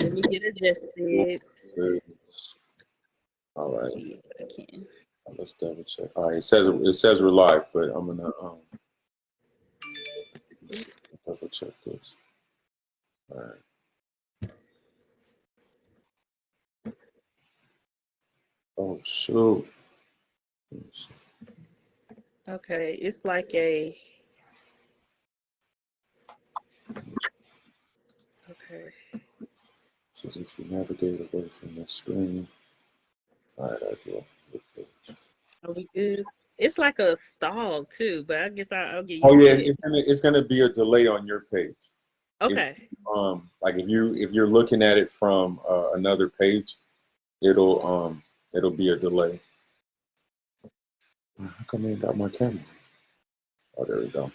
Let me get adjusted. All right. I can. Let's double check. All right, it says we're live, but I'm gonna double check this. All right. Oh shoot. Okay, it's like a. Okay. So if you navigate away from the screen, all right, I do. Are we good? It's like a stall too, but I guess I'll get Oh used yeah, to it. it's gonna be a delay on your page. If Okay. like if you're looking at it from another page, it'll be a delay. How come I ain't got my camera? Oh, there we go.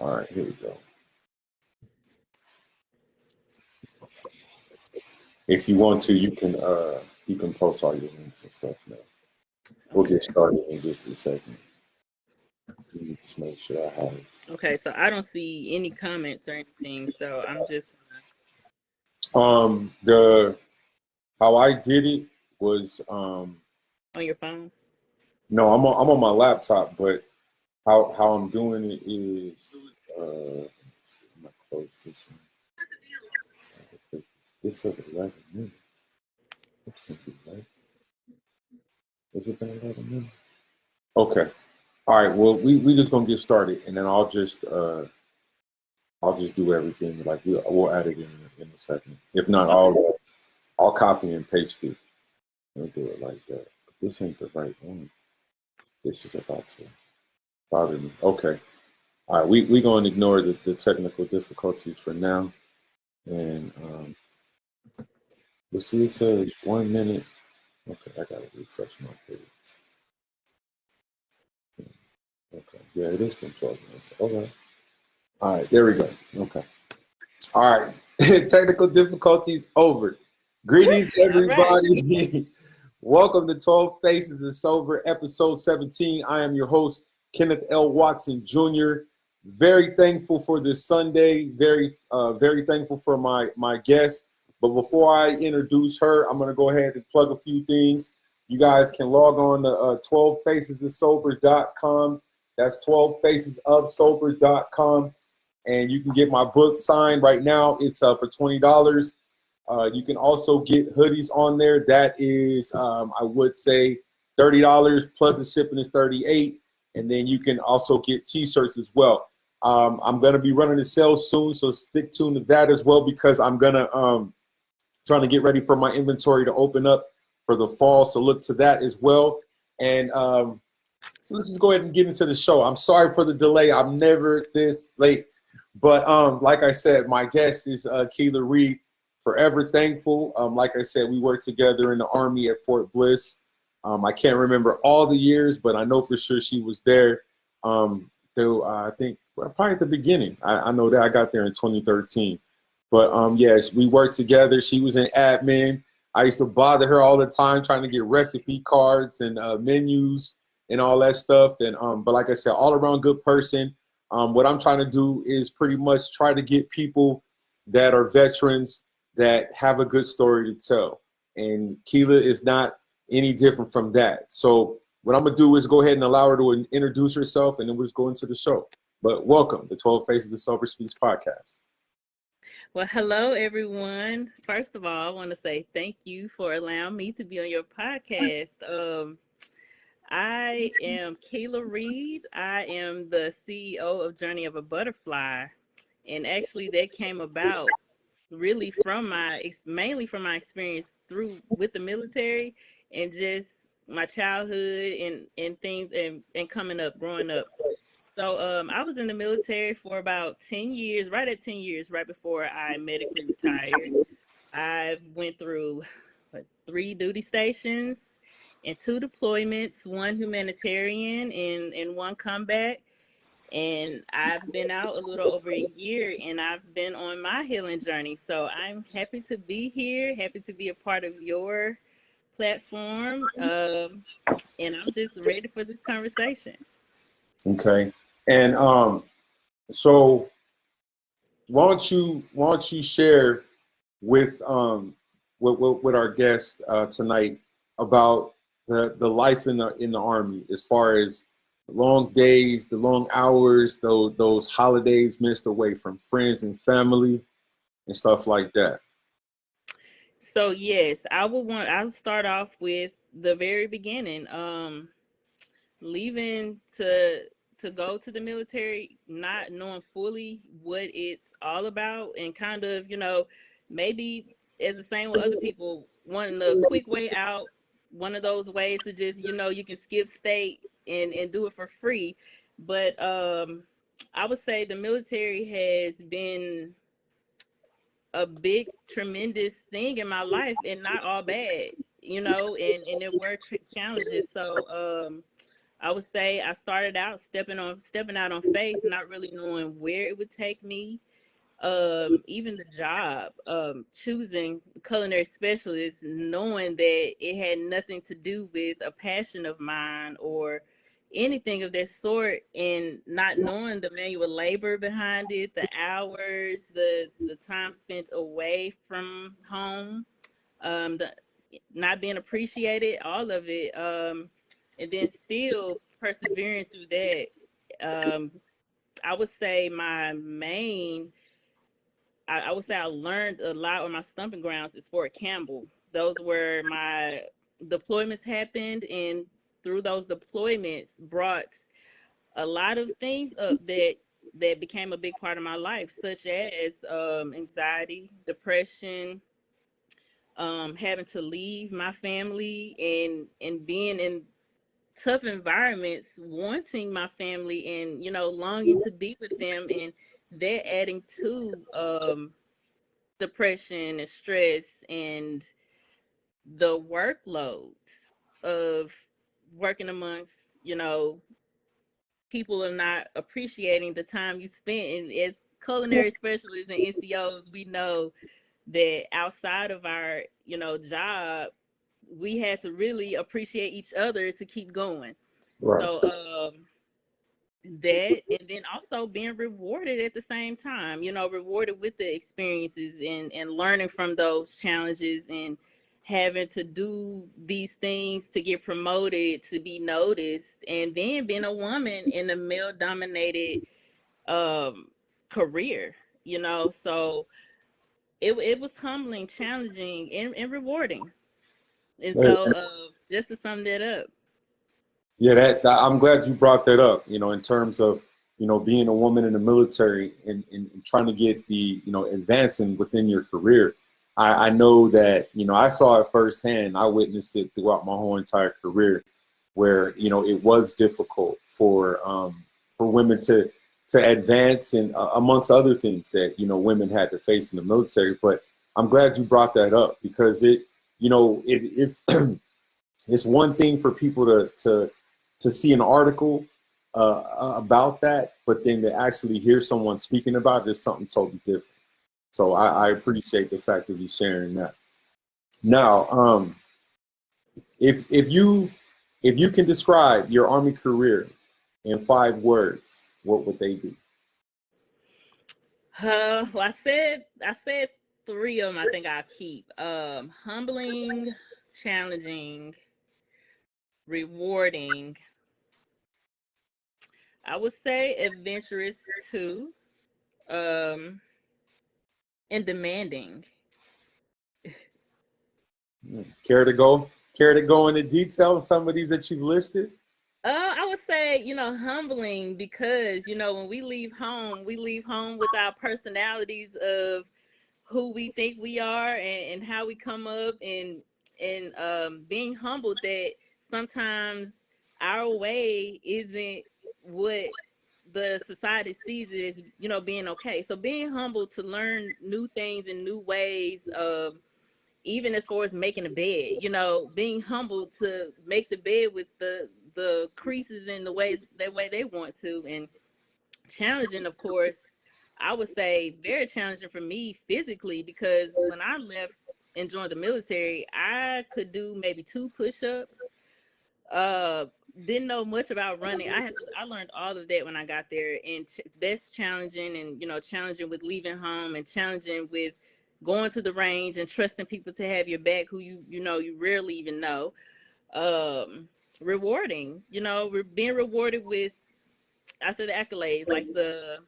All right, here we go. If you want to, you can post all your links and stuff now. We'll get started in just a second. Let me just make sure I have it. Okay, so I don't see any comments or anything, so I'm just The how I did it was on your phone. no, I'm on my laptop, but how I'm doing it is I'm gonna close this one. This says 11 minutes. It's gonna be right. Is it been 11 minutes? Okay. All right. Well, we just gonna get started, and then I'll just do everything. Like we'll add it in a second. If not, I'll copy and paste it. I'll do it like that. But this ain't the right one. This is about to bother me. Okay. All right. We gonna ignore the technical difficulties for now, and let's see. It says 1 minute. Okay, I gotta refresh my page. Okay. Yeah, it has been 12 minutes. Okay. All right. There we go. Okay. All right. Technical difficulties over. Greetings, All right. everybody. Welcome to 12 Faces and Sober, episode 17. I am your host, Kenneth L. Watson Jr. Very thankful for this Sunday. Very thankful for my guest. But before I introduce her, I'm going to go ahead and plug a few things. You guys can log on to 12facesofsober.com. That's 12facesofsober.com. And you can get my book signed right now. It's for $20. You can also get hoodies on there. That is, I would say, $30 plus the shipping is $38. And then you can also get T-shirts as well. I'm gonna be running the sale soon, so stick tuned to that as well because I'm gonna trying to get ready for my inventory to open up for the fall. So look to that as well. And so let's just go ahead and get into the show. I'm sorry for the delay. I'm never this late. But like I said, my guest is Keela Reed. Forever thankful. Like I said, we worked together in the Army at Fort Bliss. I can't remember all the years, but I know for sure she was there. I think probably at the beginning. I know that I got there in 2013. But yes, we worked together. She was in admin. I used to bother her all the time trying to get recipe cards and menus and all that stuff. And but like I said, all around good person. What I'm trying to do is pretty much try to get people that are veterans that have a good story to tell. And Keela is not any different from that. So what I'm gonna do is go ahead and allow her to introduce herself, and then we'll just go into the show. But welcome to 12 Faces of Sober Speaks podcast. Well, hello, everyone. First of all, I want to say thank you for allowing me to be on your podcast. I am Keela Reed. I am the CEO of Journey of a Butterfly. And actually, that came about really mainly from my experience with the military and just my childhood and things and growing up. So I was in the military for about 10 years, right at 10 years, right before I medically retired. I went through 3 duty stations and 2 deployments, one humanitarian and one combat. And I've been out a little over a year and I've been on my healing journey. So I'm happy to be here, happy to be a part of your platform. And I'm just ready for this conversation. Okay. And so why don't you share with our guest tonight about the life in the Army, as far as the long days, the long hours, those holidays missed away from friends and family and stuff like that. So yes, I'll start off with the very beginning. Leaving to go to the military, not knowing fully what it's all about, and kind of, maybe as the same with other people, wanting a quick way out, one of those ways to just, you can skip state and do it for free. But I would say the military has been a big, tremendous thing in my life, and not all bad, and there were challenges. So I would say I started out stepping out on faith, not really knowing where it would take me. Even the job, choosing culinary specialist, knowing that it had nothing to do with a passion of mine or anything of that sort, and not knowing the manual labor behind it, the hours, the time spent away from home, the not being appreciated, all of it, and then still persevering through that. Um, I would say I would say I learned a lot on my stumping grounds is Fort Campbell. Those were my deployments happened, and through those deployments brought a lot of things up that became a big part of my life, such as anxiety, depression, having to leave my family and being in tough environments, wanting my family and longing to be with them, and that adding to depression and stress and the workloads of working amongst people are not appreciating the time you spent. And as culinary specialists and NCOs, we know that outside of our job, we had to really appreciate each other to keep going. Right. So that, and then also being rewarded at the same time, rewarded with the experiences and learning from those challenges, and having to do these things to get promoted, to be noticed, and then being a woman in a male dominated um career, so it was humbling, challenging, and rewarding. And so just to sum that up. Yeah, I'm glad you brought that up. In terms of being a woman in the military and trying to get the advancing within your career. I know that I saw it firsthand. I witnessed it throughout my whole entire career, where it was difficult for women to advance, and amongst other things that women had to face in the military. But I'm glad you brought that up, because it's it's one thing for people to see an article about that, but then to actually hear someone speaking about it is something totally different. So I appreciate the fact of you sharing that. Now, if you can describe your Army career in 5 words, what would they be? Well, I said three of them. I think I'll keep humbling, challenging, rewarding. I would say adventurous too, um, and demanding. Care to go? Care to go into detail on some of these that you've listed? I would say, humbling, because, when we leave home with our personalities of who we think we are, and how we come up, and being humbled that sometimes our way isn't what the society sees it as, being okay. So being humble to learn new things and new ways of, even as far as making a bed, being humble to make the bed with the creases in the way they want to, and challenging, of course. I would say very challenging for me physically, because when I left and joined the military, I could do maybe 2 push-ups. Uh, didn't know much about running. I learned all of that when I got there, and that's challenging, and challenging with leaving home, and challenging with going to the range and trusting people to have your back who you rarely even know. Um, Rewarding, being rewarded with, I said, the accolades, like the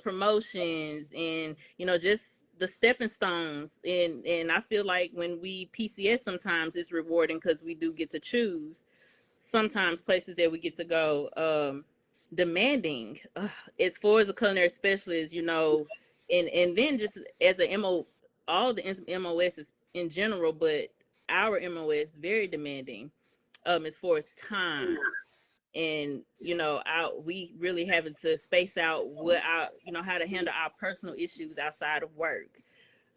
promotions, and just the stepping stones. And I feel like when we PCS, sometimes it's rewarding because we do get to choose sometimes places that we get to go. Demanding, as far as a culinary specialist, and then just as a mo, all the MOS is in general, but our MOS very demanding, as far as time. And we really having to space out what our, how to handle our personal issues outside of work.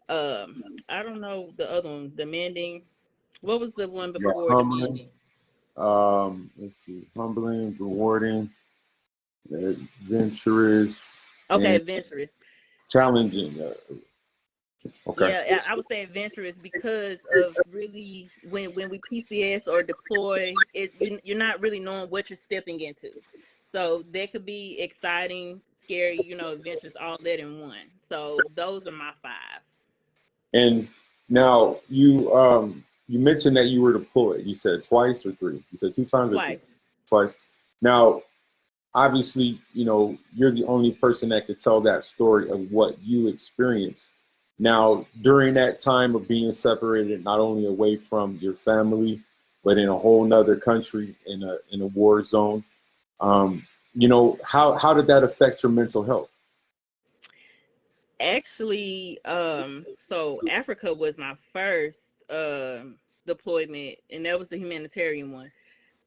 I don't know the other one. Demanding. What was the one Yeah, before humbling. demanding? Let's see, humbling, rewarding, adventurous, Okay, and adventurous. challenging. Okay. Yeah, I would say adventurous because of really when we PCS or deploy, it's you're not really knowing what you're stepping into. So that could be exciting, scary, adventures, all that in one. So those are my five. And now you mentioned that you were deployed. You said twice or three. You said two times or three? Twice. Twice. Now, obviously, you're the only person that could tell that story of what you experienced. Now, during that time of being separated, not only away from your family, but in a whole nother country, in a war zone, how did that affect your mental health? Actually, so Africa was my first deployment, and that was the humanitarian one.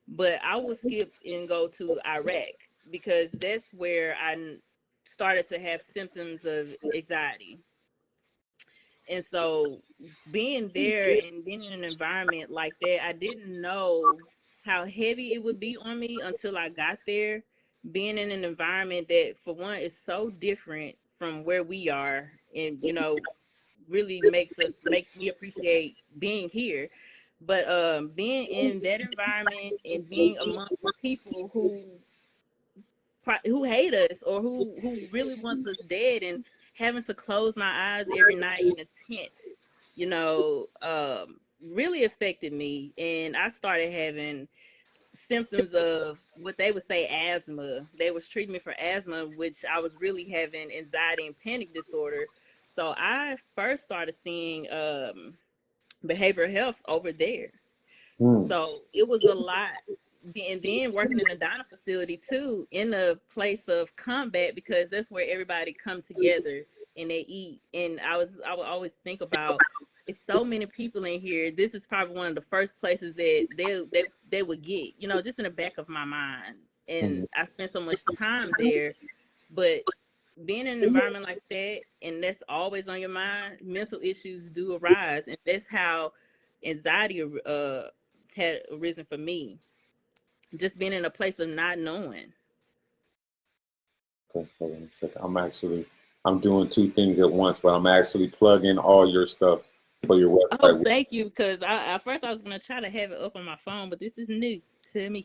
But I will skip and go to Iraq because that's where started to have symptoms of anxiety. And so being there and being in an environment like that, I didn't know how heavy it would be on me until I got there. Being in an environment that, for one, is so different from where we are, and really makes me appreciate being here. But being in that environment and being amongst people who hate us, or who really wants us dead, and having to close my eyes every night in a tent, really affected me. And I started having symptoms of what they would say asthma. They was treating me for asthma, which I was really having anxiety and panic disorder. So I first started seeing behavioral health over there. Hmm. So it was a lot. And then working in a dining facility too, in a place of combat, because that's where everybody come together and they eat. And I would always think about, it's so many people in here. This is probably one of the first places that they would get, just in the back of my mind. Hmm. And I spent so much time there, but being in an environment like that, and that's always on your mind, mental issues do arise, and that's how anxiety had arisen for me. Just being in a place of not knowing. Okay, hold on a second. I'm doing two things at once, but I'm actually plugging all your stuff for your Oh, website. thank you. Because at first I was gonna try to have it up on my phone, but this is new to me.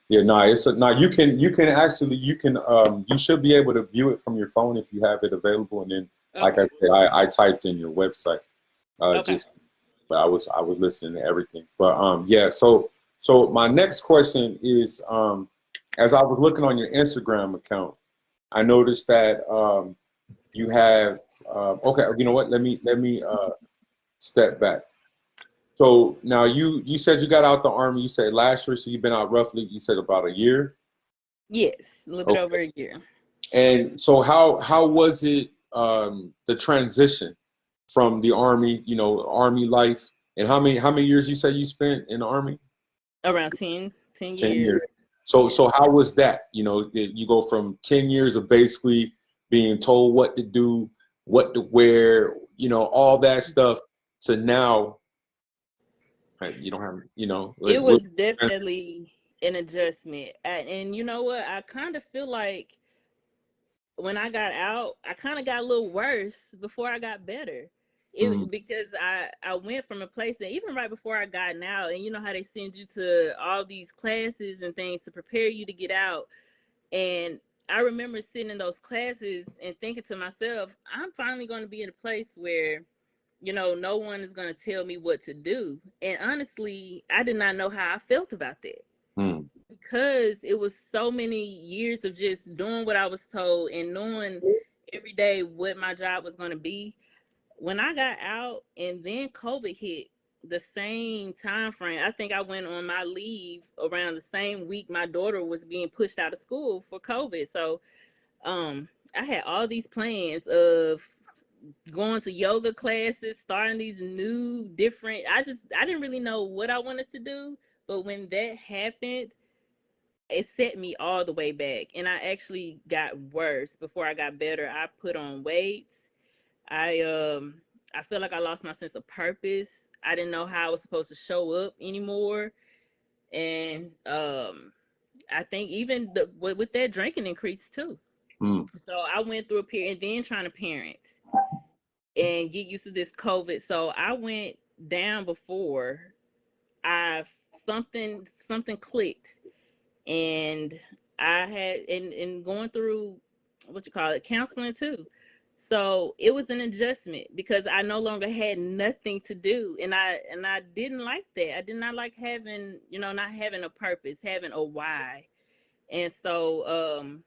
Yeah, no, no. You can actually you should be able to view it from your phone if you have it available. And then, like I Okay. said, I typed in your website. Okay. Just but I was listening to everything. But yeah. So my next question is, as I was looking on your Instagram account, I noticed that you have okay. You know what? Let me step back. So now you said you got out the army. You said last year, so you've been out roughly. You said about a year. Yes, a little bit over Okay. a year. And so how was it the transition from the army, army life, and how many years you said you spent in the army? Around 10 10 years. years. So Yeah. so how was that? Did you go from 10 years of basically being told what to do, what to wear, all that stuff, to now you don't have, It was definitely an adjustment. And you know what? I kind of feel like when I got out, I kind of got a little worse before I got better. mm, Because I went from a place that, even right before I got out, and you know how they send you to all these classes and things to prepare you to get out. And I remember sitting in those classes and thinking to myself, I'm finally going to be in a place where you know, no one is going to tell me what to do. And honestly, I did not know how I felt about that Mm. because it was so many years of just doing what I was told and knowing every day what my job was going to be. When I got out and then COVID hit the same time frame, I think I went on my leave around the same week my daughter was being pushed out of school for COVID. So I had all these plans of going to yoga classes, starting these new different, I didn't really know what I wanted to do, but when that happened, it set me all the way back and I actually got worse before I got better. I put on weight. I feel like I lost my sense of purpose. I didn't know how I was supposed to show up anymore. And I think even with that drinking increased too. Mm. So I went through a period and then trying to parent and get used to this COVID. So I went down before I something clicked, and I had and going through what you call it counseling too. So it was an adjustment because I no longer had nothing to do, and I didn't like that. I did not like having not having a purpose, having a why, and so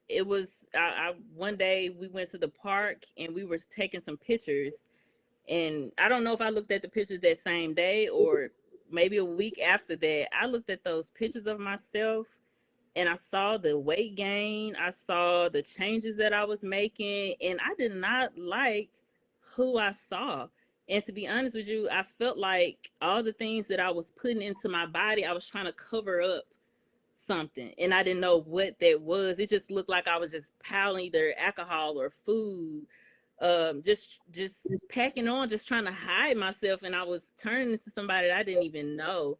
it was I one day we went to the park and we were taking some pictures, and I don't know if I looked at the pictures that same day or maybe a week after that. I looked at those pictures of myself and I saw the weight gain. I saw the changes that I was making, and I did not like who I saw. And to be honest with you, I felt like all the things that I was putting into my body, I was trying to cover up something, and I didn't know what that was. It just looked like I was just piling either alcohol or food, just packing on, just trying to hide myself, and I was turning into somebody that I didn't even know.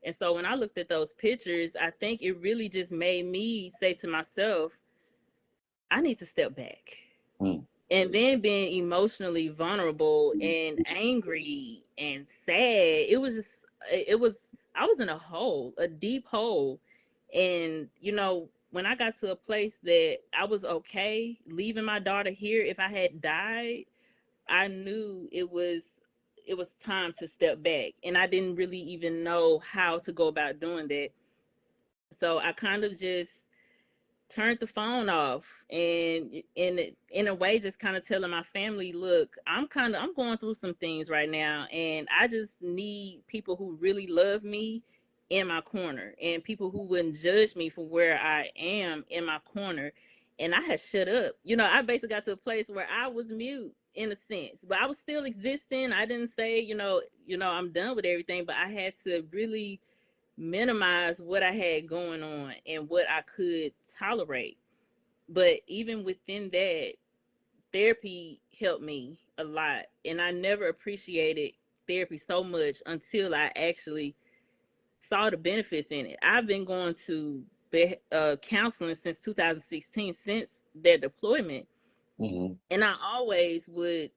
And so when I looked at those pictures, I think it really just made me say to myself, I need to step back. Mm. And then being emotionally vulnerable and angry and sad, I was in a hole, a deep hole. And, when I got to a place that I was okay leaving my daughter here, if I had died, I knew it was time to step back. And I didn't really even know how to go about doing that. So I kind of just turned the phone off and in a way just kind of telling my family, look, I'm going through some things right now and I just need people who really love me in my corner and people who wouldn't judge me for where I am in my corner. And I had shut up. I basically got to a place where I was mute in a sense, but I was still existing. I didn't say, I'm done with everything, but I had to really minimize what I had going on and what I could tolerate. But even within that, therapy helped me a lot. And I never appreciated therapy so much until I actually saw the benefits in it. I've been going to counseling since 2016, since their deployment. Mm-hmm. And I always would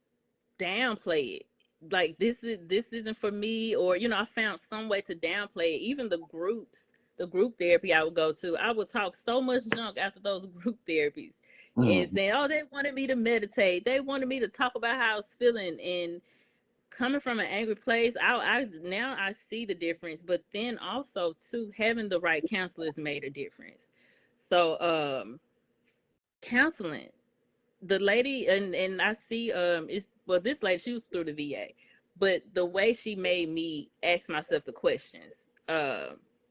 downplay it, like this isn't for me, or I found some way to downplay it. Even the group therapy I would go to, I would talk so much junk after those group therapies and Mm-hmm. saying, oh, they wanted me to meditate, they wanted me to talk about how I was feeling. And coming from an angry place, I now I see the difference. But then also too, having the right counselors made a difference. So counseling, the lady, and I see it's well, this lady, she was through the VA, but the way she made me ask myself the questions,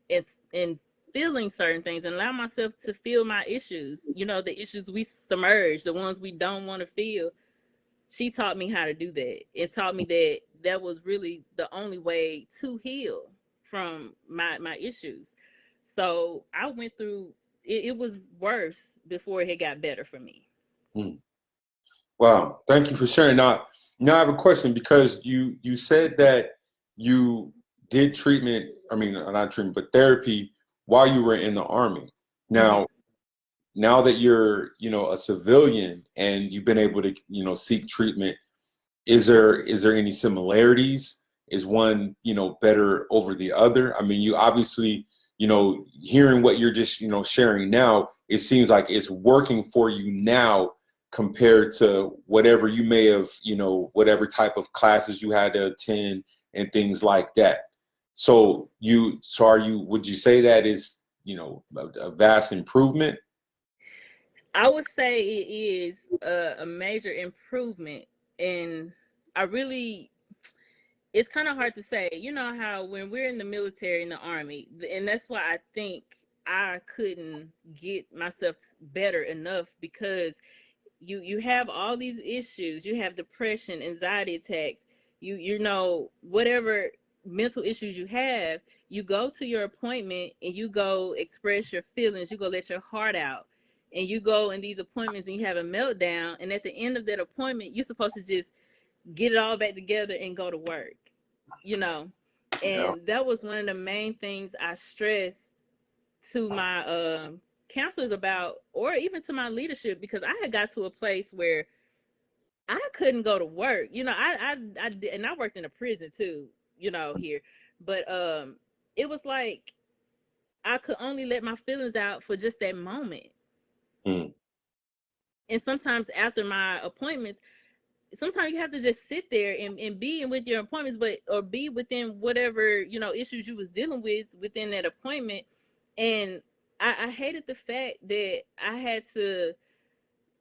it's in feeling certain things and allow myself to feel my issues, the issues we submerge, the ones we don't want to feel. She taught me how to do that. It taught me that that was really the only way to heal from my issues. So I went through it, it was worse before it got better for me. Mm. Wow, thank you for sharing. Now I have a question because you said that you did treatment. I mean, not treatment, but therapy while you were in the Army. Mm-hmm. Now that you're a civilian and you've been able to seek treatment, is there any similarities? Is one better over the other? I mean, you obviously hearing what you're just sharing now, it seems like it's working for you now compared to whatever you may have, whatever type of classes you had to attend and things like that. So would you say that is, a vast improvement? I would say it is a major improvement, and I really, it's kind of hard to say. You know how when we're in the military, in the army, and that's why I think I couldn't get myself better enough, because you have all these issues. You have depression, anxiety attacks, whatever mental issues you have. You go to your appointment and you go express your feelings, you go let your heart out, and you go in these appointments and you have a meltdown, and at the end of that appointment you're supposed to just get it all back together and go to work, you know. Yeah. And that was one of the main things I stressed to my counselors about, or even to my leadership, because I had got to a place where I couldn't go to work. I did, and I worked in a prison too, here. But it was like I could only let my feelings out for just that moment. Mm. And sometimes after my appointments, sometimes you have to just sit there and be in with your appointments, or be within whatever, issues you was dealing with within that appointment. And I hated the fact that I had to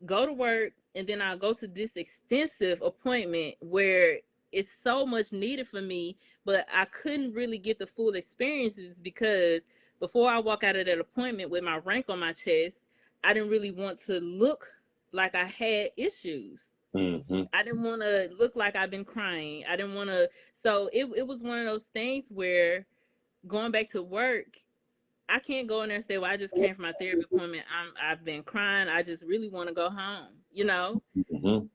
go to work and then I'll go to this extensive appointment where it's so much needed for me, but I couldn't really get the full experiences, because before I walk out of that appointment with my rank on my chest, I didn't really want to look like I had issues. Mm-hmm. I didn't want to look like I've been crying. I didn't want to. So it was one of those things where going back to work, I can't go in there and say, well, I just came from my therapy appointment. I've been crying. I just really want to go home. Mm-hmm.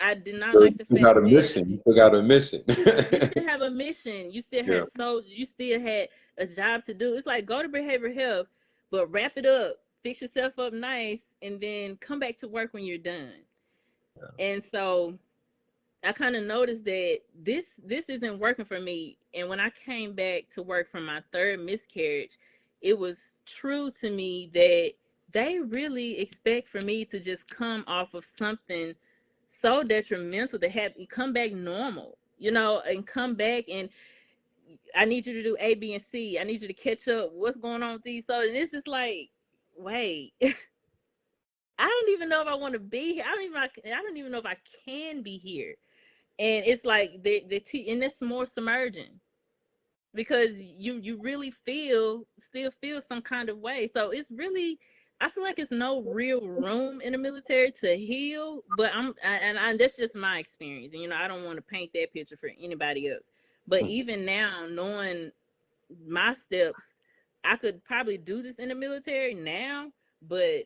I did not So like the you fact got a that mission. You still got a mission. you still have a mission. You still Yeah. had soldiers. You still had a job to do. It's like, go to behavioral health, but wrap it up, fix yourself up nice, and then come back to work when you're done. And so I kind of noticed that this isn't working for me. And when I came back to work from my third miscarriage, it was true to me that they really expect for me to just come off of something so detrimental to have come back normal, and come back, and I need you to do A, B, and C. I need you to catch up. What's going on with these? So, and it's just like, wait, I don't even know if I want to be here. I don't even know if I can be here. And it's like and it's more submerging, because you really still feel some kind of way. So it's really, I feel like it's no real room in the military to heal. But that's just my experience, and I don't want to paint that picture for anybody else. But even now, knowing my steps, I could probably do this in the military now, but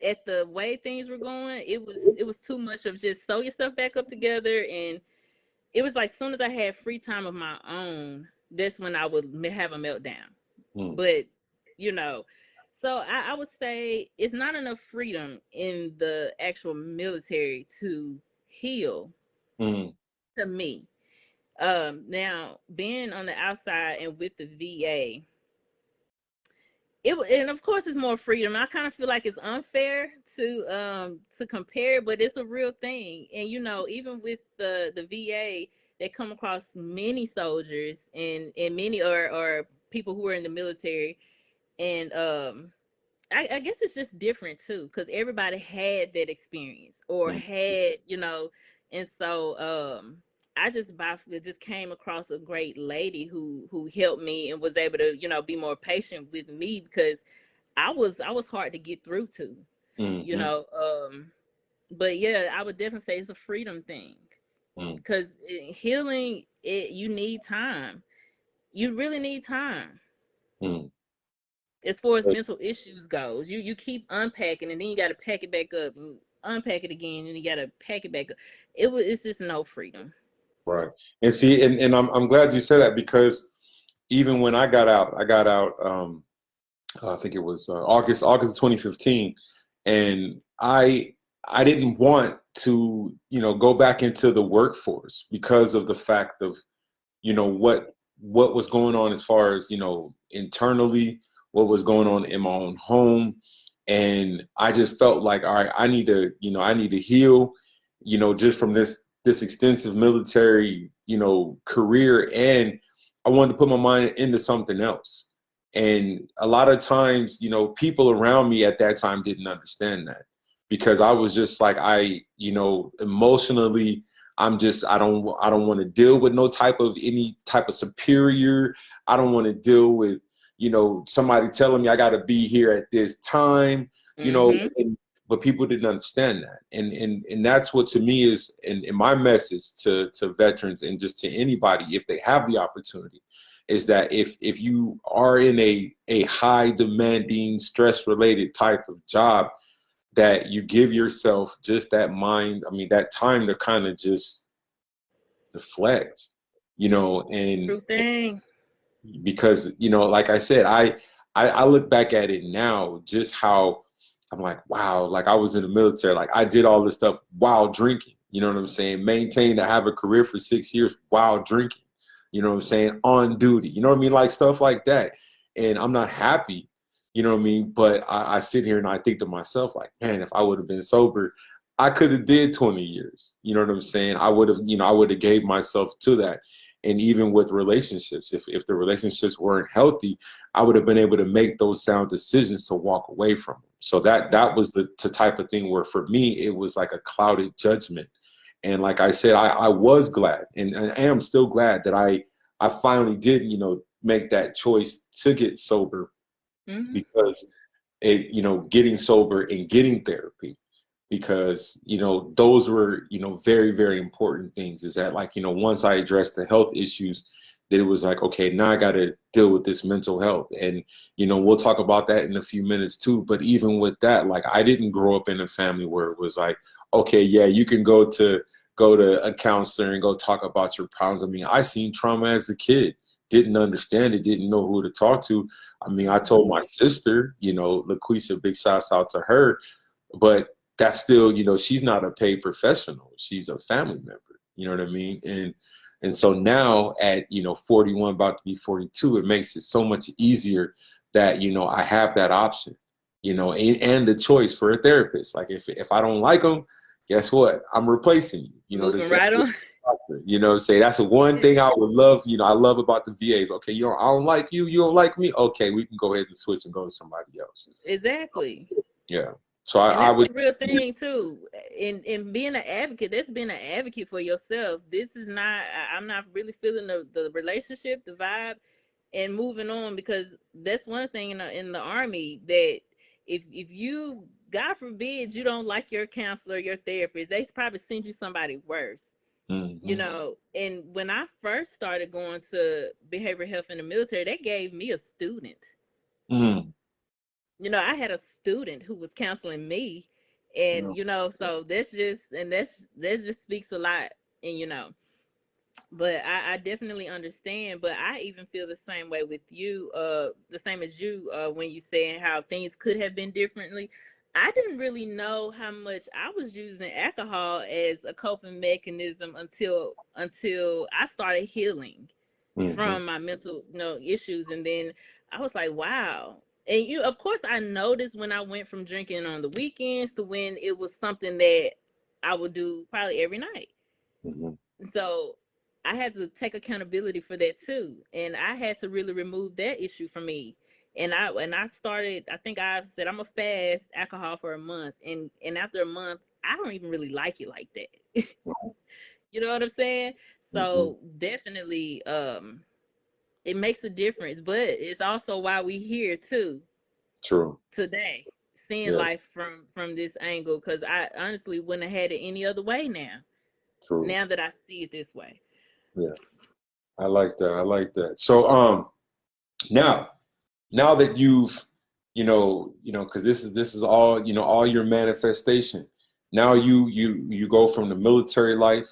at the way things were going, it was too much of just sew yourself back up together. And it was like, soon as I had free time of my own, that's when I would have a meltdown. Mm. But so I would say it's not enough freedom in the actual military to heal, Mm. to me. Now, being on the outside and with the VA, and of course it's more freedom. I kind of feel like it's unfair to compare, but it's a real thing. And even with the VA, they come across many soldiers and many or people who are in the military. And I guess it's just different too, because everybody had that experience or Mm. had, and so just came across a great lady who helped me and was able to, be more patient with me, because I was hard to get through to, you Mm-hmm. know. But yeah, I would definitely say it's a freedom thing, Mm. because healing, you need time. You really need time. Mm. As far as mental issues goes, you keep unpacking, and then you got to pack it back up and unpack it again, and you got to pack it back up. It's just no freedom. Right. And see, and I'm glad you said that, because even when I got out, I think it was August 2015, and I didn't want to, go back into the workforce because of the fact of, what was going on as far as, internally, what was going on in my own home. And I just felt like, all right, I need to, I need to heal, just from this extensive military, career. And I wanted to put my mind into something else. And a lot of times, people around me at that time didn't understand that, because I was just like, emotionally, I don't want to deal with any type of superior. I don't want to deal with, somebody telling me I got to be here at this time, Mm-hmm. but people didn't understand that. And that's what, to me, is in my message to veterans, and just to anybody, if they have the opportunity, is that if you are in a high demanding, stress related type of job, that you give yourself just that time to kind of just deflect, and True thing. because, like I said, I look back at it now, just how I'm like, wow, like I was in the military, like I did all this stuff while drinking, you know what I'm saying? Maintained to have a career for 6 years while drinking, you know what I'm saying? On duty, you know what I mean? Like stuff like that. And I'm not happy, you know what I mean? But I sit here and I think to myself, like, man, if I would have been sober, I could have did 20 years. You know what I'm saying? I would have, I would have gave myself to that. And even with relationships, if the relationships weren't healthy, I would have been able to make those sound decisions to walk away from them. So that was the type of thing where, for me, it was like a clouded judgment. And like I said, I was glad, and I am still glad that I finally did, make that choice to get sober, Mm-hmm. because getting sober and getting therapy, because, those were, very, very important things. Is that, like, once I addressed the health issues, that it was like, okay, now I got to deal with this mental health. And, we'll talk about that in a few minutes too. But even with that, like, I didn't grow up in a family where it was like, okay, yeah, you can go to a counselor and go talk about your problems. I mean, I seen trauma as a kid, didn't understand it, didn't know who to talk to. I mean, I told my sister, LaQuisha, big shouts out to her, but that's still, she's not a paid professional. She's a family member. You know what I mean? And so now at, 41, about to be 42, it makes it so much easier that, I have that option, and the choice for a therapist. Like, if I don't like them, guess what? I'm replacing you. Moving This, right on. say that's the one Yeah. thing I would love, I love about the VAs. Okay, I don't like you, you don't like me. Okay, we can go ahead and switch and go to somebody else. Exactly. Yeah. So And I that's would. a real thing too. In being an advocate, that's being an advocate for yourself. This is not. I'm not really feeling the relationship, the vibe, and moving on, because that's one thing in the army, that if you, God forbid, you don't like your counselor, your therapist, they probably send you somebody worse. Mm-hmm. And when I first started going to behavioral health in the military, they gave me a student. Mm-hmm. I had a student who was counseling me, and Yeah. so that's just speaks a lot. And but I definitely understand. But I even feel the same way with you, the same as you, when you saying how things could have been differently. I didn't really know how much I was using alcohol as a coping mechanism until I started healing Mm-hmm. from my mental, issues. And then I was like, wow. And of course, I noticed when I went from drinking on the weekends to when it was something that I would do probably every night. Mm-hmm. So I had to take accountability for that too, and I had to really remove that issue from me. And I started. I think I said I'm a fast alcohol for a month, and after a month, I don't even really like it like that. You know what I'm saying? Mm-hmm. So definitely, it makes a difference. But it's also why we here too True. today, seeing Yeah. life from this angle. Because I honestly wouldn't have had it any other way now. True. Now that I see it this way. Yeah. I like that. I like that. So now that you've, because this is all, all your manifestation. Now you go from the military life,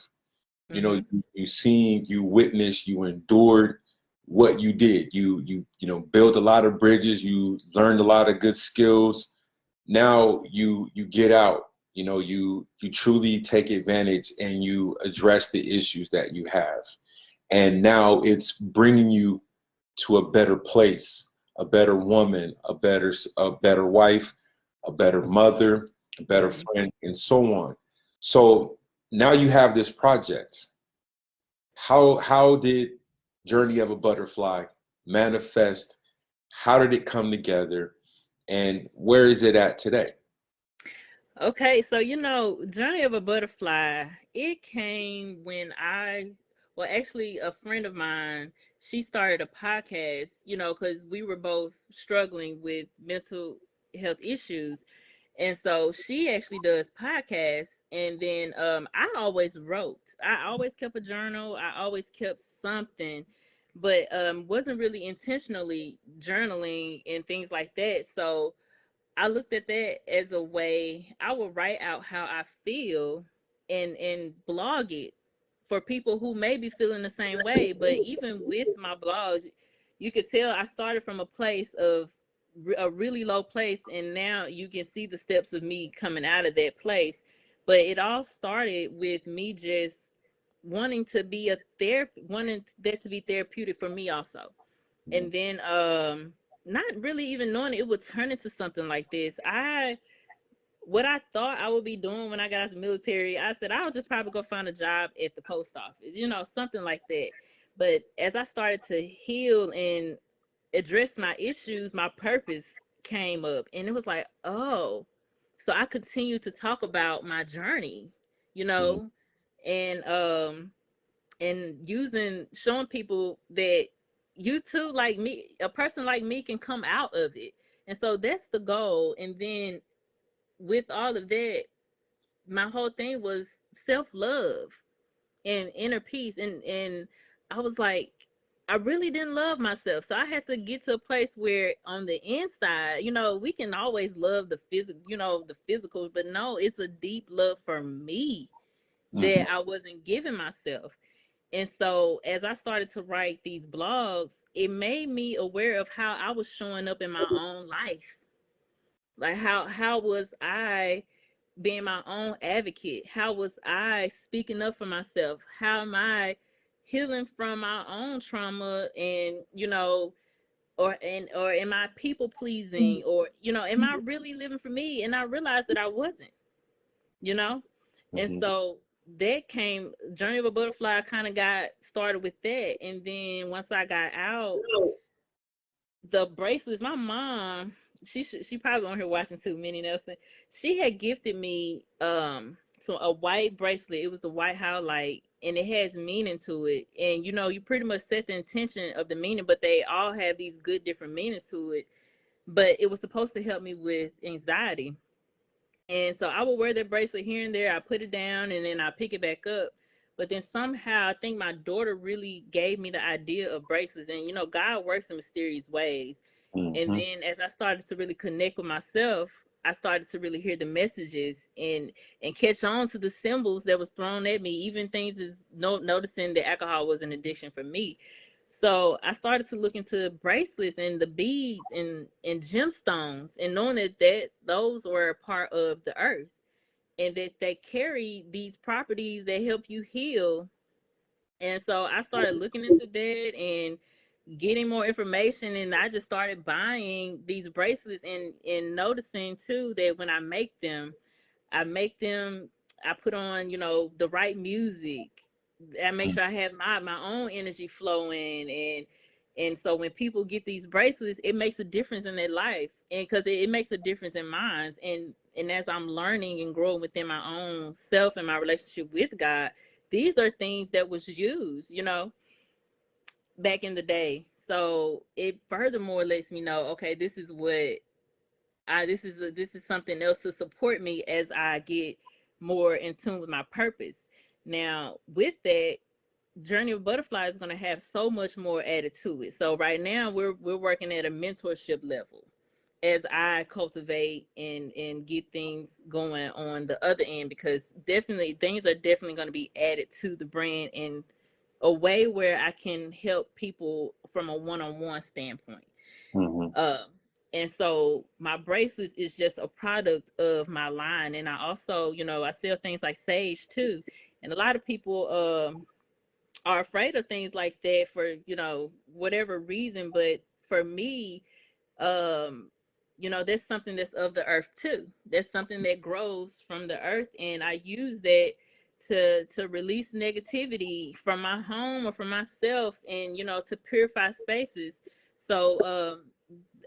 Mm-hmm. you seen, you witnessed, you endured what you did. Built a lot of bridges, you learned a lot of good skills. Now you get out, you truly take advantage and you address the issues that you have. And now it's bringing you to a better place, a better woman, a better wife, a better mother, a better Mhm. friend, and so on. So now you have this project. How did Journey of a Butterfly manifest? How did it come together? And where is it at today? Okay, so Journey of a Butterfly, it came when well, actually, a friend of mine, she started a podcast, because we were both struggling with mental health issues. And so she actually does podcasts. And then I always wrote. I always kept a journal. I always kept something, but wasn't really intentionally journaling and things like that. So I looked at that as a way I would write out how I feel and blog it for people who may be feeling the same way. But even with my blogs, you could tell I started from a place of a really low place, and now you can see the steps of me coming out of that place. But it all started with me just wanting to be wanting that to be therapeutic for me also. And then not really even knowing it would turn into something like this. What I thought I would be doing when I got out the military, I said I'll just probably go find a job at the post office, something like that. But as I started to heal and address my issues, my purpose came up, and it was like, oh, so I continued to talk about my journey, you Mhm. know, and showing people that you too, like me, a person like me can come out of it. And so that's the goal. And then with all of that, my whole thing was self-love and inner peace. And I was like, I really didn't love myself. So I had to get to a place where on the inside, we can always love the physical, the physical, but no, it's a deep love for me Mhm. that I wasn't giving myself. And so as I started to write these blogs, it made me aware of how I was showing up in my own life. Like how was I being my own advocate? How was I speaking up for myself? How am I healing from my own trauma, and or am I people pleasing, or am I really living for me? And I realized that I wasn't, you know? And Mhm. so that came, Journey of a Butterfly kind of got started with that. And then once I got out, the bracelets, my mom, she probably on here watching too, Minnie Nelson. She had gifted me so a white bracelet. It was the white highlight, and it has meaning to it. And you pretty much set the intention of the meaning, but they all have these good different meanings to it. But it was supposed to help me with anxiety. And so I would wear that bracelet here and there. I put it down and then I pick it back up. But then somehow I think my daughter really gave me the idea of bracelets. And God works in mysterious ways. And Mhm. then as I started to really connect with myself, I started to really hear the messages and catch on to the symbols that was thrown at me, even things as noticing that alcohol was an addiction for me. So I started to look into bracelets and the beads and gemstones, and knowing that those were a part of the earth, and that they carry these properties that help you heal. And so I started looking into that and getting more information, and I just started buying these bracelets, and noticing too that when I make them, I put on, the right music. I make sure I have my own energy flowing, and so when people get these bracelets, it makes a difference in their life, and because it makes a difference in mine. And as I'm learning and growing within my own self and my relationship with God, these are things that was used, back in the day. So it furthermore lets me know, okay, this is what this is something else to support me as I get more in tune with my purpose. Now, with that, Journey of Butterfly is going to have so much more added to it. So right now we're working at a mentorship level as I cultivate and get things going on the other end, because definitely things are definitely going to be added to the brand in a way where I can help people from a one-on-one standpoint. Mhm. Um, and so my bracelets is just a product of my line. And I also, I sell things like sage too. And a lot of people are afraid of things like that for, whatever reason. But for me, um, that's something that's of the earth too. That's something that grows from the earth, and I use that to release negativity from my home or from myself, and to purify spaces. So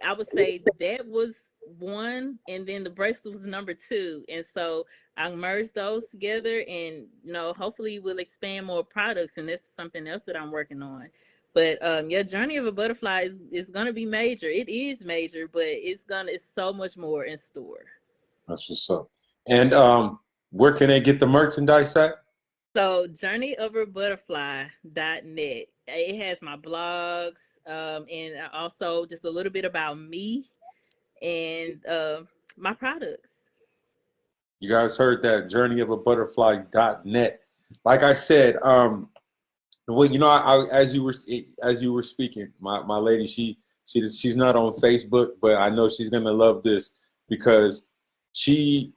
I would say that was one, and then the bracelet was number two. And so I merged those together, and hopefully we'll expand more products, and that's something else that I'm working on. But your journey of a butterfly is gonna be major. It is major, but it's so much more in store. That's what's up. And where can they get the merchandise at? So journeyoverbutterfly.net. It has my blogs, and also just a little bit about me and my products. You guys heard that, journeyofaButterfly.net. Like I said, well, as you were speaking, my lady, she's not on Facebook, but I know she's gonna love this because she's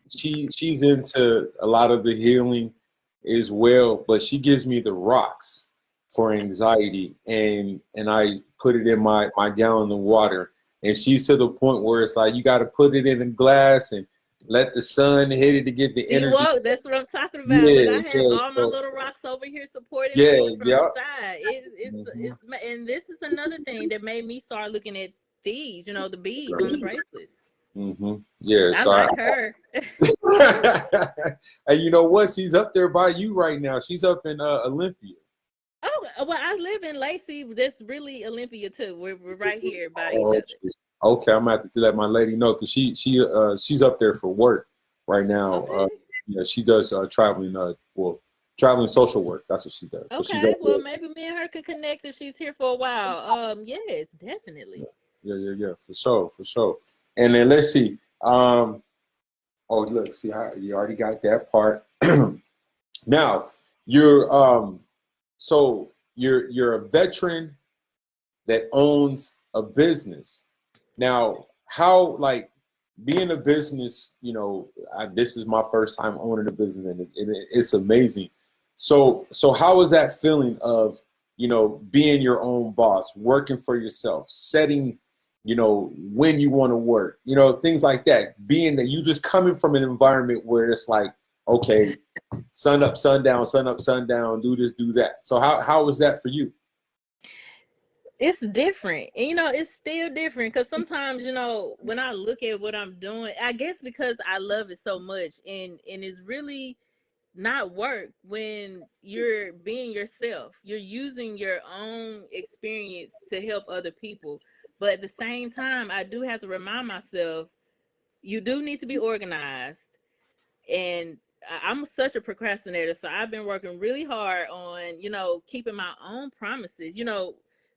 into a lot of the healing as well, but she gives me the rocks for anxiety, and I put it in my gallon of water, and she's to the point where it's like you got to put it in a glass and let the sun hit it to get the See, energy. well, that's what I'm talking about. But Yeah, I have yeah, all my so, little rocks over here supporting yeah, me from the yeah. side. Hmm. And this is another thing that made me start looking at these, the beads on the bracelets. Hmm. Yeah, I so like her. and you know what? She's up there by you right now. She's up in Olympia. Oh, well, I live in Lacey. That's really Olympia too. We're right here by each Oh, other. shit. Okay, I'm gonna have to let my lady know because she's up there for work right now. Okay. Yeah, she does traveling traveling social work. That's what she does. So she's up Okay. Well, there. maybe me and her could connect if she's here for a while. Yes, Yeah, definitely. yeah, for sure, for sure. And then let's see. Oh, look, see, you already got that part. Now, you're so you're a veteran that owns a business. Now, how like being a business, this is my first time owning a business, and it's amazing. So how is that feeling of, being your own boss, working for yourself, setting, when you want to work, things like that. Being that you just coming from an environment where it's like, okay, sun up, sundown, do this, do that. So how was that for you? It's different. And it's still different because sometimes, when I look at what I'm doing, I guess because I love it so much, and it's really not work when you're being yourself. You're using your own experience to help other people. But at the same time, I do have to remind myself you do need to be organized, and I'm such a procrastinator, so I've been working really hard on, keeping my own promises.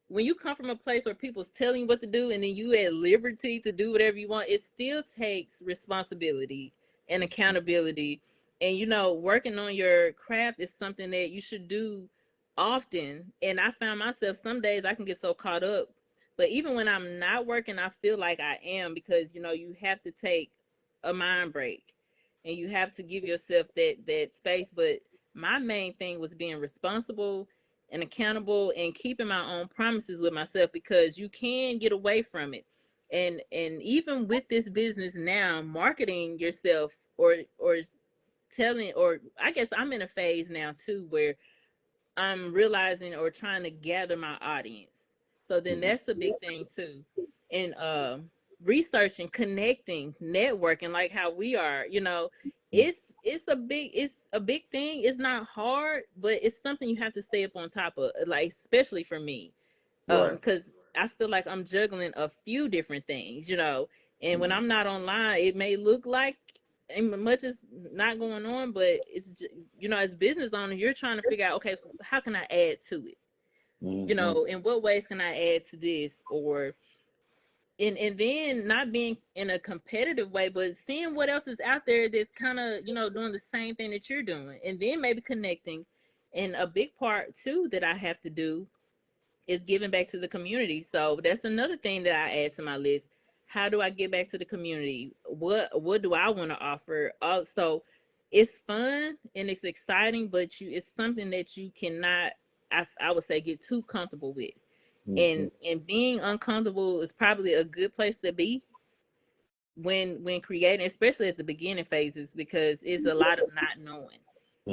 When you come from a place where people's telling you what to do, and then you at liberty to do whatever you want, it still takes responsibility and accountability. And working on your craft is something that you should do often. And I found myself some days I can get so caught up, but even when I'm not working, I feel like I am, because you have to take a mind break, and you have to give yourself that space. But my main thing was being responsible and accountable, and keeping my own promises with myself, because you can get away from it. And even with this business now, marketing yourself, or telling, or I guess I'm in a phase now too where I'm realizing or trying to gather my audience. So then that's a big thing too. And researching, connecting, networking, like how we are, it's a big thing. It's not hard, but it's something you have to stay up on top of, like especially for me. Right. Because I feel like I'm juggling a few different things. And when Mhm. I'm not online, it may look like much is not going on, but as business owner, you're trying to figure out, okay, how can I add to it? Mhm. In what ways can I add to this? Or and then not being in a competitive way, but seeing what else is out there that's kind of doing the same thing that you're doing, and then maybe connecting. And a big part too that I have to do is giving back to the community. So that's another thing that I add to my list. How do I get back to the community? What do I want to offer? Also, it's fun and it's exciting, but it's something that you cannot, I would say, get too comfortable with. Mhm. And being uncomfortable is probably a good place to be. when creating, especially at the beginning phases, because it's a lot of not knowing.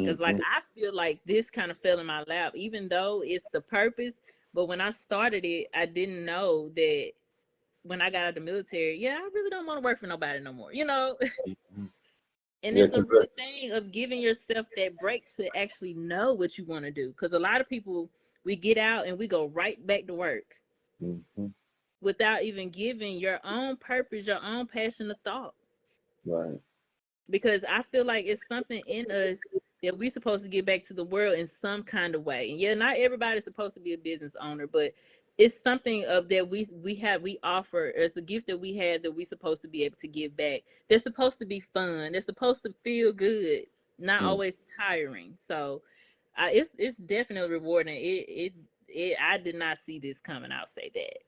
Because like Mm-hmm. I feel like this kind of fell in my lap, even though it's the purpose. But when I started it, I didn't know that when I got out of the military, yeah, I really don't want to work for nobody no more, you know? Mm-hmm. And Yeah, it's a because real thing of giving yourself that break to actually know what you want to do. Because a lot of people, we get out and we go right back to work mm-hmm. without even giving your own purpose, your own passion a thought. Right. Because I feel like it's something in us that we supposed to give back to the world in some kind of way. And yeah, not everybody's supposed to be a business owner, but it's something of that we offer as the gift that we had that we supposed to be able to give back. They're supposed to be fun. They're supposed to feel good, not Mm. always tiring. So it's definitely rewarding. It I did not see this coming. I'll say that.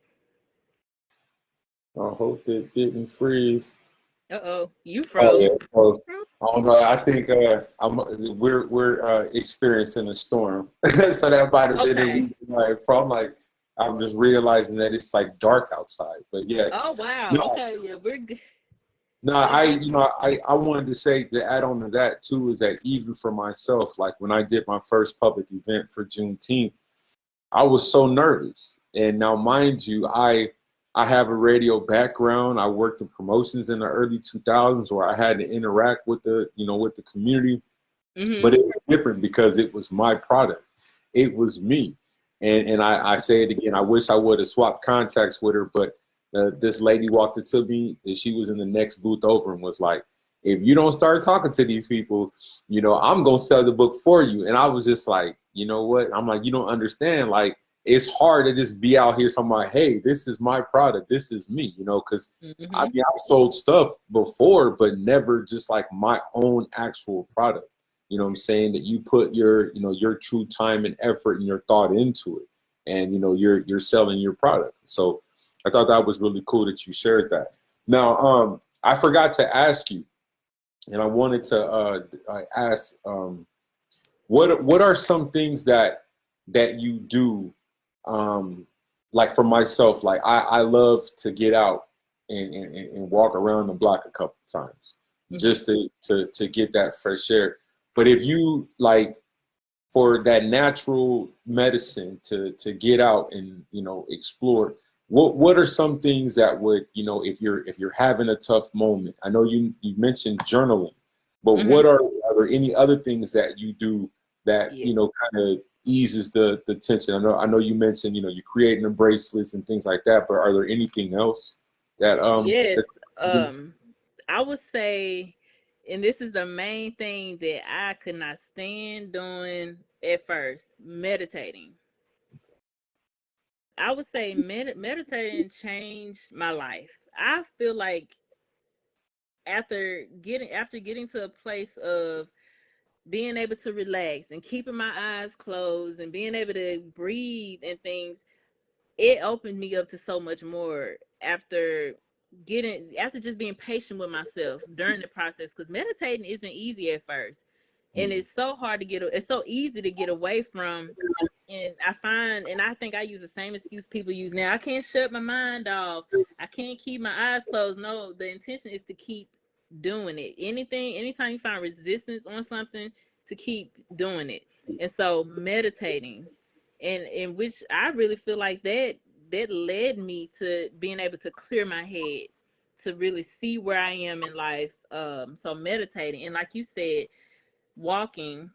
I hope that didn't freeze. Uh-oh, you Oh yeah. froze. So, I don't know. I think we're experiencing a storm, so that might have been the Okay. reason why. From like, I'm just realizing that it's like dark outside. But yeah, Oh wow. no, Okay, yeah, we're good. no. Yeah, I wanted to say to add on to that too is that even for myself, like when I did my first public event for Juneteenth, I was so nervous. And now, mind you, I have a radio background. I worked in promotions in the early 2000s where I had to interact with with the community, mm-hmm. but it was different because it was my product. It was me. And I say it again. I wish I would have swapped contacts with her, but this lady walked into me and she was in the next booth over and was like, if you don't start talking to these people, I'm going to sell the book for you. And I was just like, you know what? I'm like, you don't understand. Like, it's hard to just be out here talking about, hey, this is my product. This is me, because I Mm-hmm. mean, I've sold stuff before, but never just like my own actual product. You know what I'm saying? That you put your true time and effort and your thought into it. And, you're selling your product. So I thought that was really cool that you shared that. Now, I forgot to ask you, and I wanted to ask, what are some things that you do, um, like for myself, like I love to get out and walk around the block a couple of times Mm-hmm. just to get that fresh air. But if you like for that natural medicine to get out and explore, what are some things that would, if you're having a tough moment? I know you mentioned journaling, but Mm-hmm. are there any other things that you do that Yeah. kind of eases the tension? I know you mentioned you're creating the bracelets and things like that, but are there anything else that Yes. I would say, and this is the main thing that I could not stand doing at first, meditating. I would say meditating changed my life. I feel like after getting to a place of being able to relax and keeping my eyes closed and being able to breathe and things, it opened me up to so much more after just being patient with myself during the process, because meditating isn't easy at first, and Mhm. it's so hard to it's so easy to get away from. And I find, and I think I use the same excuse people use now, I can't shut my mind off, I can't keep my eyes closed. No, the intention is to keep doing it. Anytime you find resistance on something, to keep doing it. And so meditating, and in which I really feel like that led me to being able to clear my head, to really see where I am in life. So meditating, and like you said, walking.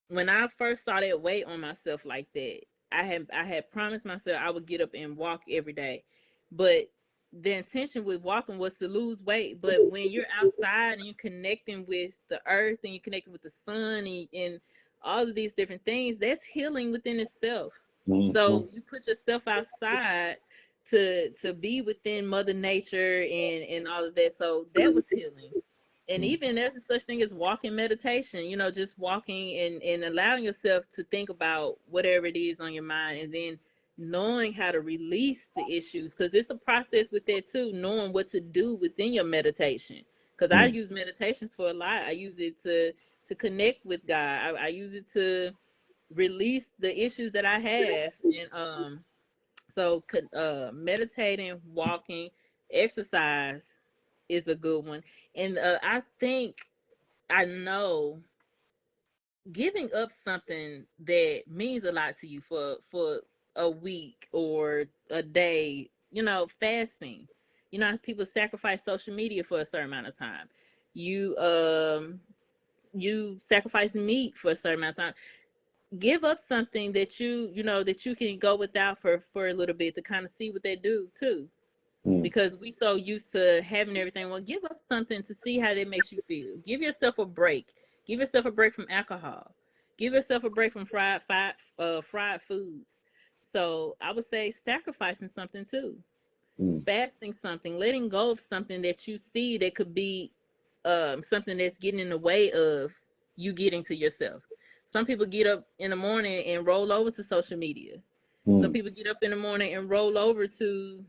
When I first started weight on myself like that, I had promised myself I would get up and walk every day. But the intention with walking was to lose weight. But when you're outside and you're connecting with the earth and you're connecting with the sun, and all of these different things, that's healing within itself. Mhm. So you put yourself outside to be within Mother Nature and all of that. So that was healing. And Mhm. even there's a such thing as walking meditation, just walking and allowing yourself to think about whatever it is on your mind, and then knowing how to release the issues, because it's a process with that too, knowing what to do within your meditation. Because I Mhm. use meditations for a lot. I use it to connect with God. I use it to release the issues that I have. And so meditating, walking, exercise, is a good one. And I think I know giving up something that means a lot to you for a week or a day, fasting. People sacrifice social media for a certain amount of time. You sacrifice meat for a certain amount of time. Give up something that you can go without for a little bit to kind of see what they do too, Mm. because we so used to having everything. Well, give up something to see how that makes you feel. Give yourself a break. Give yourself a break from alcohol. Give yourself a break from fried foods. So I would say sacrificing something too, Mm. fasting something, letting go of something that you see that could be something that's getting in the way of you getting to yourself. Some people get up in the morning and roll over to social media. Some Mm. people get up in the morning and roll over to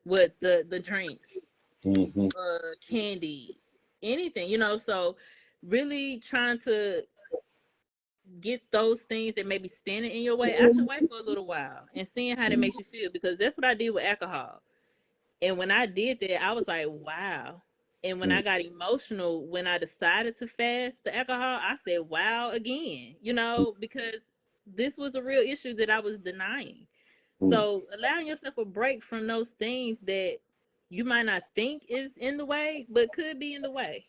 what the drink, Mm-hmm. candy, anything, so really trying to get those things that may be standing in your way out your way for a little while and seeing how that makes you feel, because that's what I did with alcohol. And when I did that, I was like, wow. And when Mm. I got emotional, when I decided to fast the alcohol, I said, wow, again, because this was a real issue that I was denying. Mm. So allowing yourself a break from those things that you might not think is in the way, but could be in the way.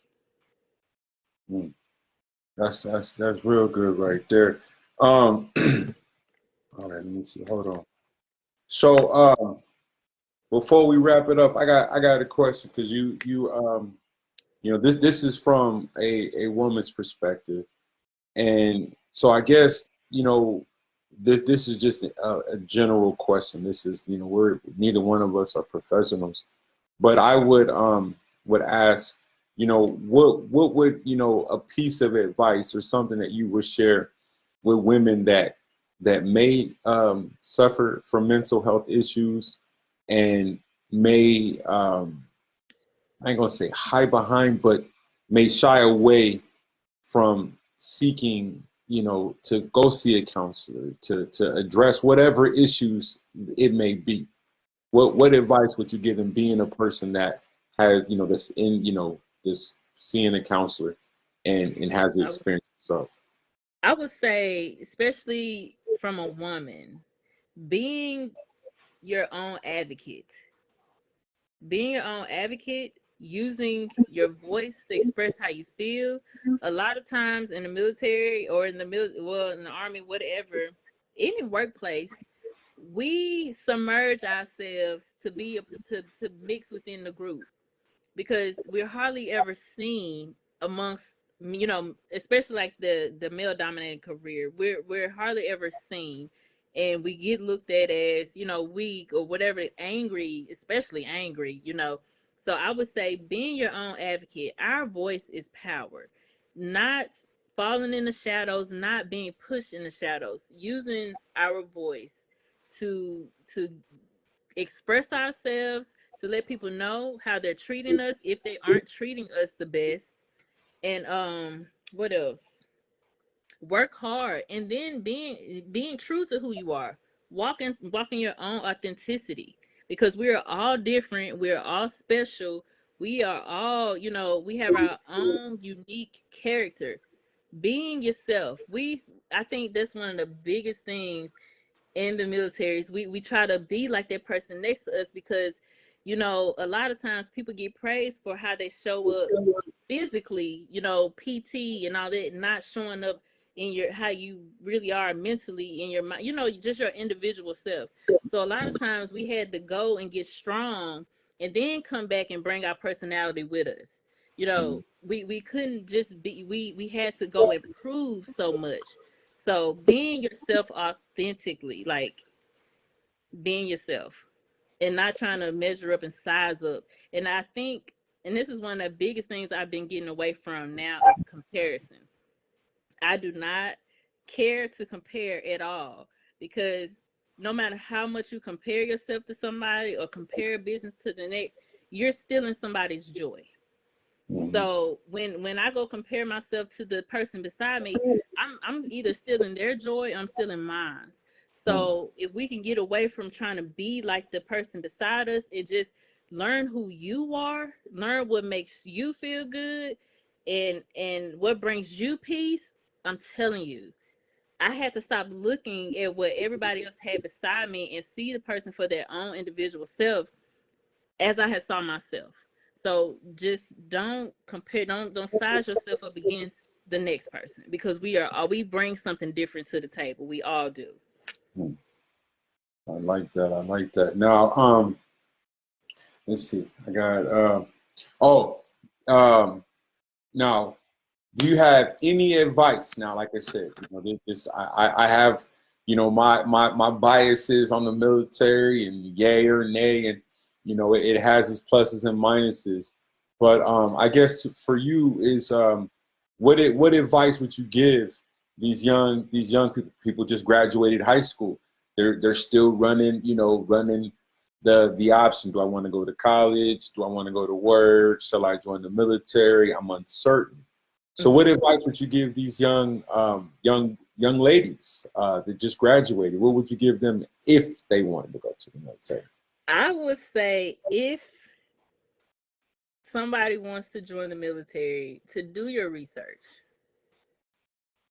Mm. That's real good right there. All right, let me see. Hold on. So, before we wrap it up, I got a question because this is from a woman's perspective, and so I guess this is just a general question. This is we're neither one of us are professionals, but I would ask, what would a piece of advice or something that you would share with women that may suffer from mental health issues and may I ain't gonna say hide behind, but may shy away from seeking, to go see a counselor to address whatever issues it may be. What advice would you give them, being a person that has, this in, this seeing a counselor and has the I, experience itself? I would say, especially from a woman, being your own advocate, being your own advocate, using your voice to express how you feel. A lot of times in the military or in in the army, whatever, any workplace, we submerge ourselves to mix within the group, because we're hardly ever seen amongst, especially like the male dominated career. We're hardly ever seen, and we get looked at as weak or whatever, angry, especially angry. So I would say, being your own advocate. Our voice is power, not falling in the shadows, not being pushed in the shadows, using our voice to express ourselves, to let people know how they're treating us if they aren't treating us the best. And what else? Work hard, and then being true to who you are. Walking your own authenticity, because we are all different, we're all special. We are all, we have our own unique character. Being yourself. I think that's one of the biggest things in the militaries. We try to be like that person next to us, because a lot of times people get praised for how they show up physically, PT and all that, not showing up in your how you really are mentally, in your mind, just your individual self. So a lot of times we had to go and get strong and then come back and bring our personality with us. We couldn't just be, we had to go and prove so much. So being yourself authentically, like being yourself and not trying to measure up and size up. And I think, and this is one of the biggest things I've been getting away from now, is comparison. I do not care to compare at all, because no matter how much you compare yourself to somebody or compare a business to the next, you're stealing somebody's joy. Mm-hmm. So when I go compare myself to the person beside me, I'm either stealing their joy or I'm stealing mine. So if we can get away from trying to be like the person beside us and just learn who you are, learn what makes you feel good, and what brings you peace. I'm telling you, I had to stop looking at what everybody else had beside me and see the person for their own individual self as I had saw myself. So just don't compare, don't size yourself up against the next person, because we bring something different to the table. We all do. Hmm. I like that. I like that. Now, let's see. I got oh, um, now, do you have any advice? Now, like I said, I have, my biases on the military and yay or nay, and it has its pluses and minuses. But I guess for you is what advice would you give these young people just graduated high school? They're still running the option. Do I want to go to college? Do I want to go to work? Shall I join the military? I'm uncertain. So, what Mhm. advice would you give these young ladies that just graduated? What would you give them if they wanted to go to the military? I would say, if somebody wants to join the military, to do your research.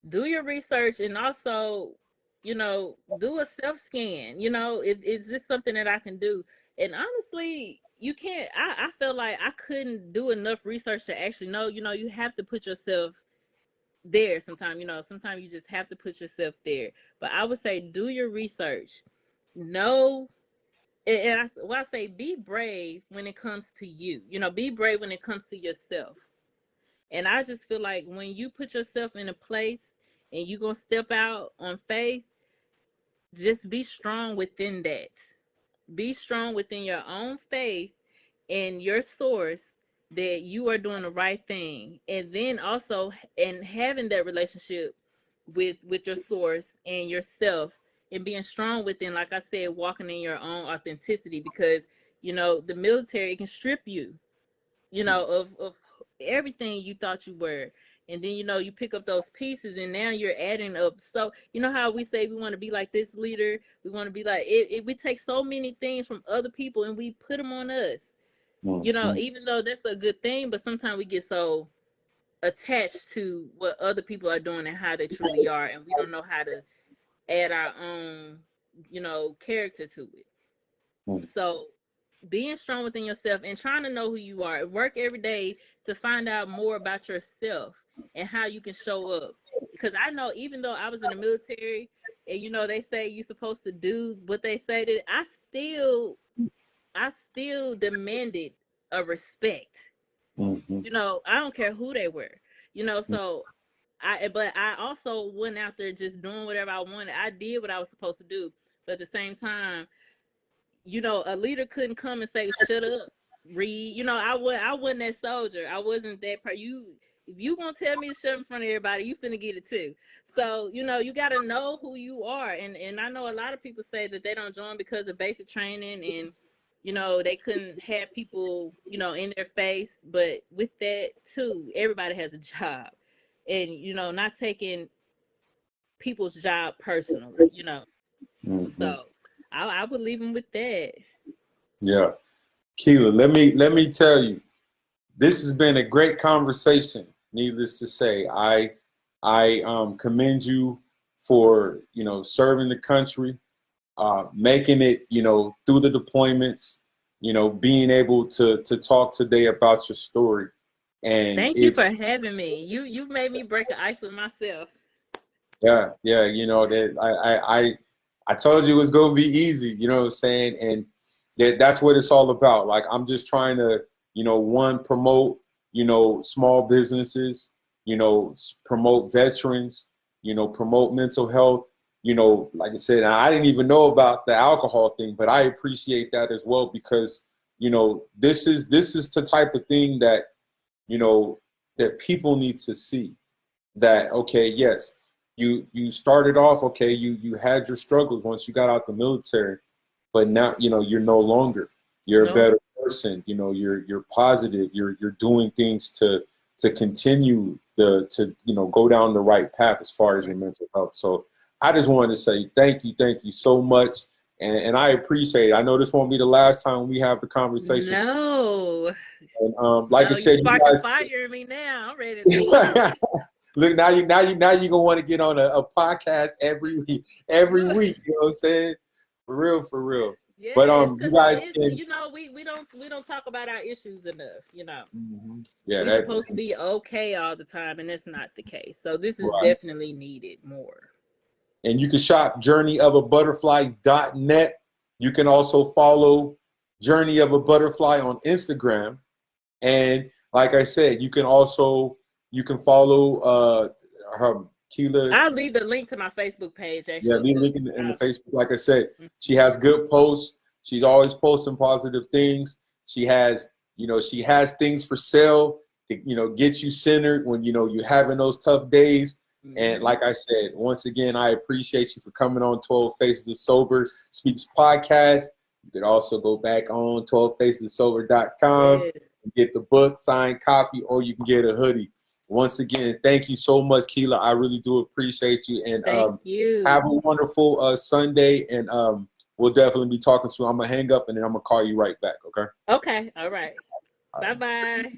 Do your research, and also, do a self scan. Is this something that I can do? And honestly, you can't. I felt like I couldn't do enough research to actually know. You have to put yourself there sometimes. Sometimes you just have to put yourself there. But I would say, do your research. Know, and I say, be brave when it comes to you. Be brave when it comes to yourself. And I just feel like when you put yourself in a place and you gonna step out on faith, just be strong within that. Be strong within your own faith and your source, that you are doing the right thing. And then also, and having that relationship with your source and yourself, and being strong within, like I said, walking in your own authenticity, because the military, it can strip you, of everything you thought you were. And then you pick up those pieces, and now you're adding up. So how we say we want to be like this leader, we want to be like it, we take so many things from other people and we put them on us. Mm-hmm. Even though that's a good thing, but sometimes we get so attached to what other people are doing and how they truly are, and we don't know how to add our own character to it. So being strong within yourself and trying to know who you are, work every day to find out more about yourself and how you can show up. Because I know, even though I was in the military, and they say you're supposed to do what they say, that I still demanded a respect. Mm-hmm. I don't care who they were. So but I also went out there just doing whatever I wanted. I did what I was supposed to do, but at the same time, a leader couldn't come and say, "Shut up, Reed." I wasn't that soldier. I wasn't that if you gonna tell me to shut up in front of everybody, you finna get it too. So you gotta know who you are, and I know a lot of people say that they don't join because of basic training, and they couldn't have people in their face. But with that too, everybody has a job, and not taking people's job personally. Mm-hmm. So I would leave them with that. Yeah, Keela, let me tell you, this has been a great conversation. Needless to say, I commend you for serving the country, making it through the deployments, being able to talk today about your story, and Thank you it's for having me. You made me break the ice with myself. yeah, that I told you it was gonna be easy, you know what I'm saying? And that's what it's all about. Like I'm just trying to, one, promote, small businesses, promote veterans, promote mental health, like I said, I didn't even know about the alcohol thing, but I appreciate that as well because, this is the type of thing that, you know, that people need to see that okay, yes, you started off okay, you had your struggles once you got out the military, but now you're no longer. You're a No, better person. You're positive. You're doing things to continue to go down the right path as far as your mental health. So I just wanted to say thank you so much. and I appreciate it. I know this won't be the last time we have the conversation. No. And like I No, said, you you sparking guys fire in me now. I'm ready to look now you gonna want to get on a podcast every week, every look. week. You know what I'm saying? For real, for real. But Yes, you because guys it's can. we don't talk about our issues enough. Yeah, We that supposed to be okay all the time, and that's not the case. So this is right. definitely needed more. And you can shop journeyofaButterfly.net. You can also follow Journey of a Butterfly on Instagram. And like I said, you can follow her Keela. I'll leave the link to my Facebook page Yeah, actually leave a too. link in the Facebook. Like I said, she has good posts. She's always posting positive things. She has things for sale to, get you centered when, you're having those tough days. And like I said, once again, I appreciate you for coming on 12 Faces of Sober Speaks podcast. You could also go back on 12facesofsober.com Yes. and get the book, signed copy, or you can get a hoodie. Once again, thank you so much, Keela. I really do appreciate you. And Thank have you. a wonderful Sunday. And we'll definitely be talking soon. I'm going to hang up and then I'm going to call you right back, okay? Okay. All right. All right. Bye bye.